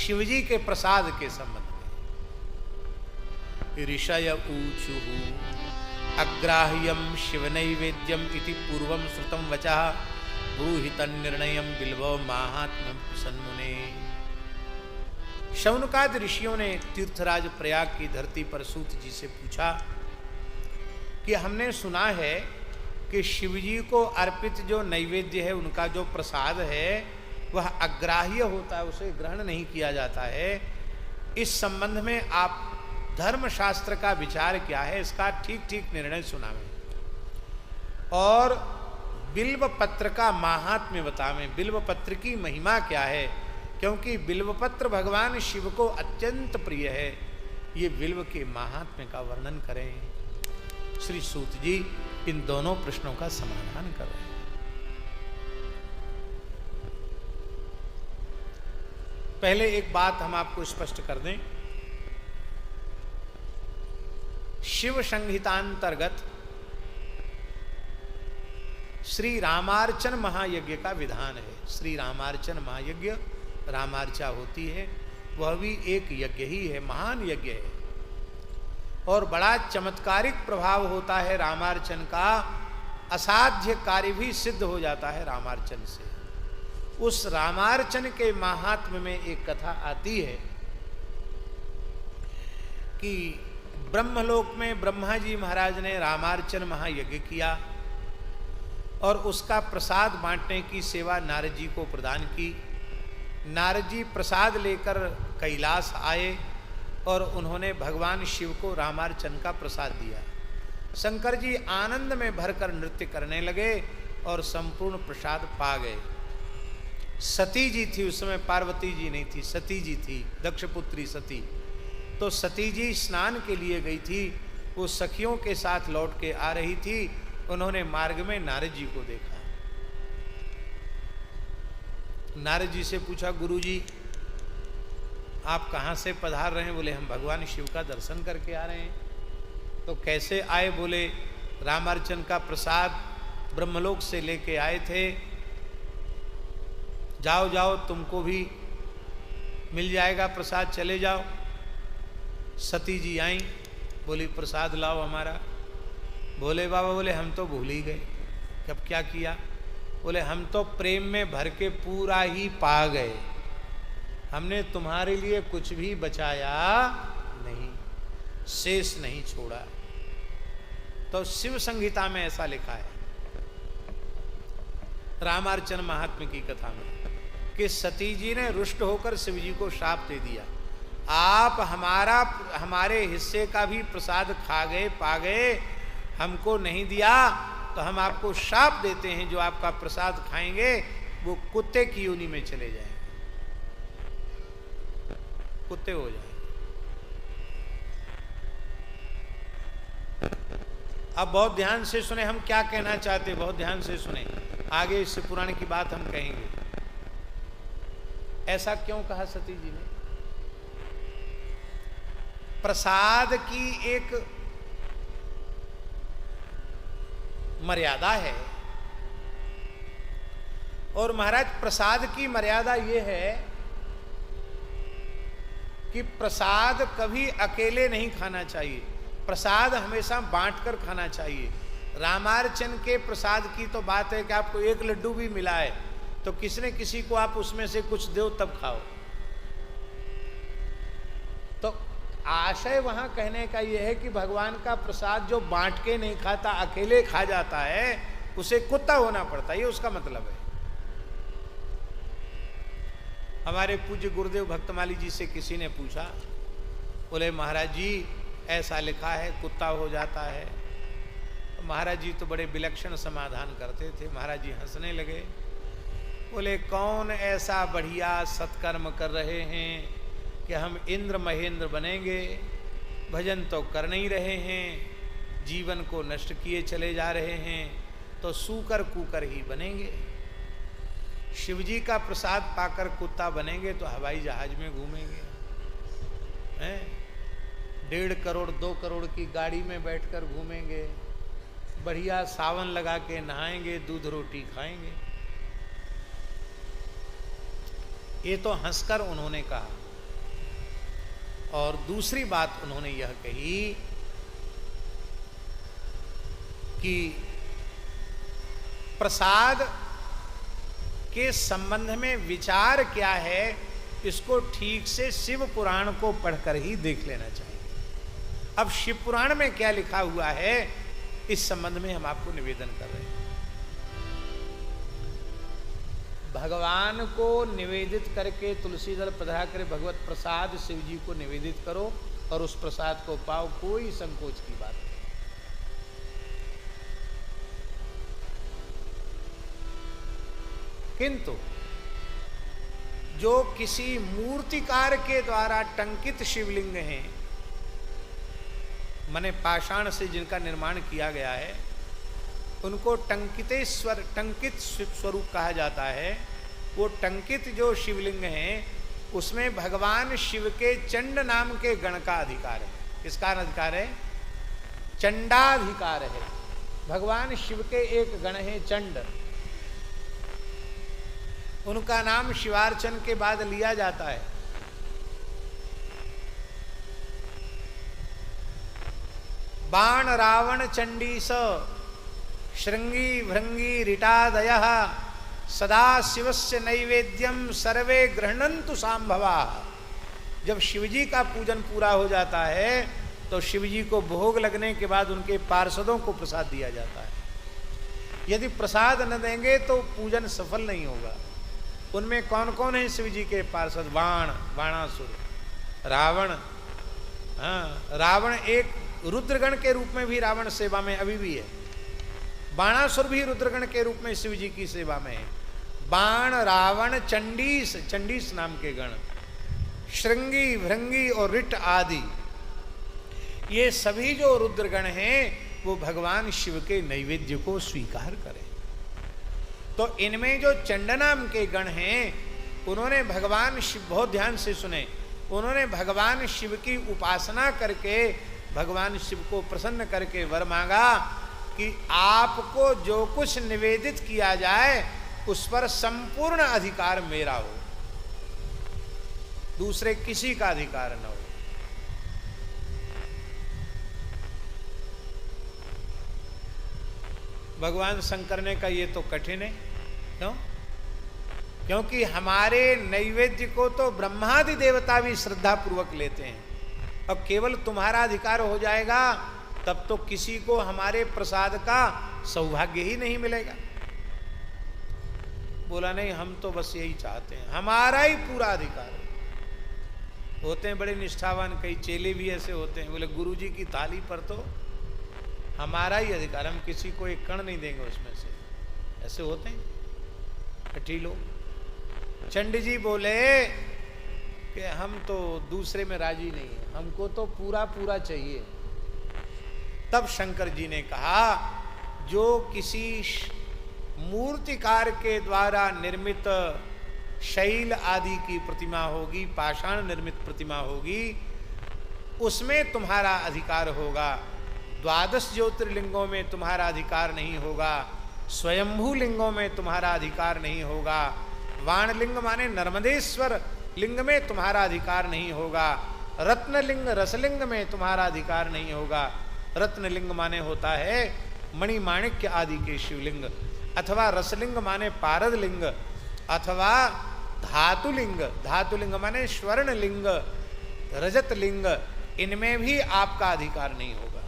शिवजी के प्रसाद के संबंध में। ऋषय ऊचुः अग्राह्यम शिव नैवेद्यम इति पूर्वम श्रुतम वचः ब्रूहितं निर्णयम बिल्वो माहात्म्यम सन्मुने। शौनकाद ऋषियों ने तीर्थराज प्रयाग की धरती पर सूत जी से पूछा कि हमने सुना है कि शिवजी को अर्पित जो नैवेद्य है, उनका जो प्रसाद है वह अग्राह्य होता है, उसे ग्रहण नहीं किया जाता है। इस संबंध में आप धर्मशास्त्र का विचार क्या है, इसका ठीक ठीक निर्णय सुनावें और बिल्व पत्र का महात्म्य बतावें। बिल्व पत्र की महिमा क्या है, क्योंकि बिल्व पत्र भगवान शिव को अत्यंत प्रिय है। ये बिल्व के महात्म्य का वर्णन करें। श्री सूत जी इन दोनों प्रश्नों का समाधान कर रहे हैं। पहले एक बात हम आपको स्पष्ट कर दें। शिव संहितांतर्गत श्री रामार्चन महायज्ञ का विधान है। श्री रामार्चन महायज्ञ, रामार्चा होती है, वह भी एक यज्ञ ही है, महान यज्ञ है और बड़ा चमत्कारिक प्रभाव होता है रामार्चन का। असाध्य कार्य भी सिद्ध हो जाता है रामार्चन से। उस रामार्चन के महात्म्य में एक कथा आती है कि ब्रह्मलोक में ब्रह्मा जी महाराज ने रामार्चन महायज्ञ किया और उसका प्रसाद बांटने की सेवा नारद जी को प्रदान की। नारद जी प्रसाद लेकर कैलाश आए और उन्होंने भगवान शिव को रामार्चन का प्रसाद दिया। शंकर जी आनंद में भरकर नृत्य करने लगे और संपूर्ण प्रसाद पा गए। सती जी थी उस समय, पार्वती जी नहीं थी, सती जी थी, दक्ष पुत्री सती। तो सती जी स्नान के लिए गई थी, वो सखियों के साथ लौट के आ रही थी। उन्होंने मार्ग में नारद जी को देखा। नारद जी से पूछा, गुरु जी आप कहाँ से पधार रहे हैं? बोले हम भगवान शिव का दर्शन करके आ रहे हैं। तो कैसे आए? बोले रामार्चन का प्रसाद ब्रह्मलोक से लेके आए थे। जाओ जाओ तुमको भी मिल जाएगा प्रसाद, चले जाओ। सती जी आई, बोली प्रसाद लाओ हमारा। बोले बाबा, बोले हम तो भूल ही गए। कब क्या किया? बोले हम तो प्रेम में भर के पूरा ही पा गए, हमने तुम्हारे लिए कुछ भी बचाया नहीं, शेष नहीं छोड़ा। तो शिव संहिता में ऐसा लिखा है रामार्चन महात्म्य की कथा में कि सती जी ने रुष्ट होकर शिव जी को शाप दे दिया, आप हमारे हिस्से का भी प्रसाद खा गए, पा गए, हमको नहीं दिया, तो हम आपको शाप देते हैं, जो आपका प्रसाद खाएंगे वो कुत्ते की योनि में चले जाएंगे, कुत्ते हो जाएंगे। अब बहुत ध्यान से सुने हम क्या कहना चाहते, बहुत ध्यान से सुने, आगे इस पुराण की बात हम कहेंगे। ऐसा क्यों कहा सती जी ने? प्रसाद की एक मर्यादा है और महाराज प्रसाद की मर्यादा ये है कि प्रसाद कभी अकेले नहीं खाना चाहिए, प्रसाद हमेशा बांटकर खाना चाहिए। रामार्चन के प्रसाद की तो बात है कि आपको एक लड्डू भी मिला है तो किसने किसी को आप उसमें से कुछ दो तब खाओ। तो आशय वहां कहने का यह है कि भगवान का प्रसाद जो बांट के नहीं खाता, अकेले खा जाता है, उसे कुत्ता होना पड़ता है, ये उसका मतलब है। हमारे पूज्य गुरुदेव भक्तमाली जी से किसी ने पूछा, बोले महाराज जी ऐसा लिखा है कुत्ता हो जाता है। तो महाराज जी तो बड़े विलक्षण समाधान करते थे। महाराज जी हंसने लगे, बोले कौन ऐसा बढ़िया सत्कर्म कर रहे हैं कि हम इंद्र महेंद्र बनेंगे, भजन तो कर नहीं रहे हैं, जीवन को नष्ट किए चले जा रहे हैं, तो सूकर कूकर ही बनेंगे। शिवजी का प्रसाद पाकर कुत्ता बनेंगे तो हवाई जहाज में घूमेंगे, हैं? 1.5 करोड़ 2 करोड़ की गाड़ी में बैठकर घूमेंगे, बढ़िया सावन लगा के नहाएंगे, दूध रोटी खाएंगे। ये तो हंसकर उन्होंने कहा। और दूसरी बात उन्होंने यह कही कि प्रसाद के संबंध में विचार क्या है, इसको ठीक से शिव पुराण को पढ़कर ही देख लेना चाहिए। अब शिव पुराण में क्या लिखा हुआ है, इस संबंध में हम आपको निवेदन कर रहे हैं। भगवान को निवेदित करके तुलसी दल पधरा कर भगवत प्रसाद शिव जी को निवेदित करो और उस प्रसाद को पाओ, कोई संकोच की बात नहीं। किंतु जो किसी मूर्तिकार के द्वारा टंकित शिवलिंग हैं, माने पाषाण से जिनका निर्माण किया गया है, उनको टंकित स्वरूप कहा जाता है। वो टंकित जो शिवलिंग हैं, उसमें भगवान शिव के चंड नाम के गण का अधिकार है। किसका अधिकार है? चंडाधिकार है। भगवान शिव के एक गण है चंड, उनका नाम शिवार्चन के बाद लिया जाता है। बाण रावण चंडीस श्रृंगी भृंगी रिटादय सदा शिवस्य नैवेद्यम सर्वे गृह्णन्तु सांभवा। जब शिवजी का पूजन पूरा हो जाता है तो शिवजी को भोग लगने के बाद उनके पार्षदों को प्रसाद दिया जाता है। यदि प्रसाद न देंगे तो पूजन सफल नहीं होगा। उनमें कौन कौन है शिवजी के पार्षद? बाणासुर, रावण। रावण एक रुद्रगण के रूप में भी रावण सेवा में अभी भी है। बाणासुर भी रुद्रगण के रूप में शिवजी की सेवा में है। बाण, रावण, चंडीस नाम के गण, श्रृंगी, भृंगी और रिट आदि, ये सभी जो रुद्रगण हैं वो भगवान शिव के नैवेद्य को स्वीकार करें। तो इनमें जो चंड नाम के गण हैं, उन्होंने भगवान शिव, बहुत ध्यान से सुने, उन्होंने भगवान शिव की उपासना करके भगवान शिव को प्रसन्न करके वर मांगा कि आपको जो कुछ निवेदित किया जाए उस पर संपूर्ण अधिकार मेरा हो, दूसरे किसी का अधिकार न हो। भगवान शंकर ने कहा ये तो कठिन है। क्यों? क्योंकि हमारे नैवेद्य को तो ब्रह्मादि देवता भी श्रद्धा पूर्वक लेते हैं, अब केवल तुम्हारा अधिकार हो जाएगा तब तो किसी को हमारे प्रसाद का सौभाग्य ही नहीं मिलेगा। बोला नहीं, हम तो बस यही चाहते हैं, हमारा ही पूरा अधिकार है। होते हैं बड़े निष्ठावान, कई चेले भी ऐसे होते हैं, बोले गुरुजी की थाली पर तो हमारा ही अधिकार, हम किसी को एक कण नहीं देंगे उसमें से। ऐसे होते हैं कठी लोग। चंडी जी बोले कि हम तो दूसरे में राजी नहीं है, हमको तो पूरा पूरा चाहिए। तब शंकर जी ने कहा जो किसी मूर्तिकार के द्वारा निर्मित शैल आदि की प्रतिमा होगी, पाषाण निर्मित प्रतिमा होगी, उसमें तुम्हारा अधिकार होगा। 12 ज्योतिर्लिंगों में तुम्हारा अधिकार नहीं होगा, स्वयंभू लिंगों में तुम्हारा अधिकार नहीं होगा, वाणलिंग माने नर्मदेश्वर लिंग में तुम्हारा अधिकार नहीं होगा, रत्नलिंग रसलिंग में तुम्हारा अधिकार नहीं होगा। रत्नलिंग माने होता है मणिमाणिक्य आदि के शिवलिंग, अथवा रसलिंग माने पारद लिंग, अथवा धातुलिंग, धातुलिंग माने स्वर्णलिंग, रजत लिंग, इनमें भी आपका अधिकार नहीं होगा।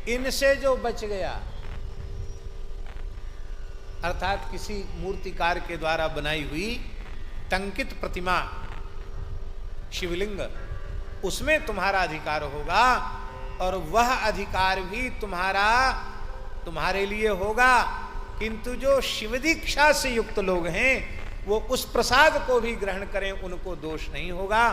इनसे जो बच गया, अर्थात किसी मूर्तिकार के द्वारा बनाई हुई टंकित प्रतिमा शिवलिंग, उसमें तुम्हारा अधिकार होगा, और वह अधिकार भी तुम्हारे लिए होगा। किंतु जो शिव दीक्षा से युक्त लोग हैं वो उस प्रसाद को भी ग्रहण करें, उनको दोष नहीं होगा।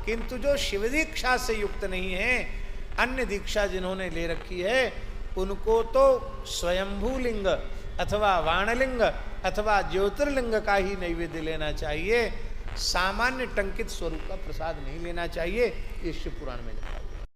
किंतु जो शिव दीक्षा से युक्त नहीं है, अन्य दीक्षा जिन्होंने ले रखी है, उनको तो स्वयंभू लिंग अथवा वाणलिंग अथवा ज्योतिर्लिंग का ही नैवेद्य लेना चाहिए, सामान्य टंकित स्वरूप का प्रसाद नहीं लेना चाहिए। ये शिव पुराण में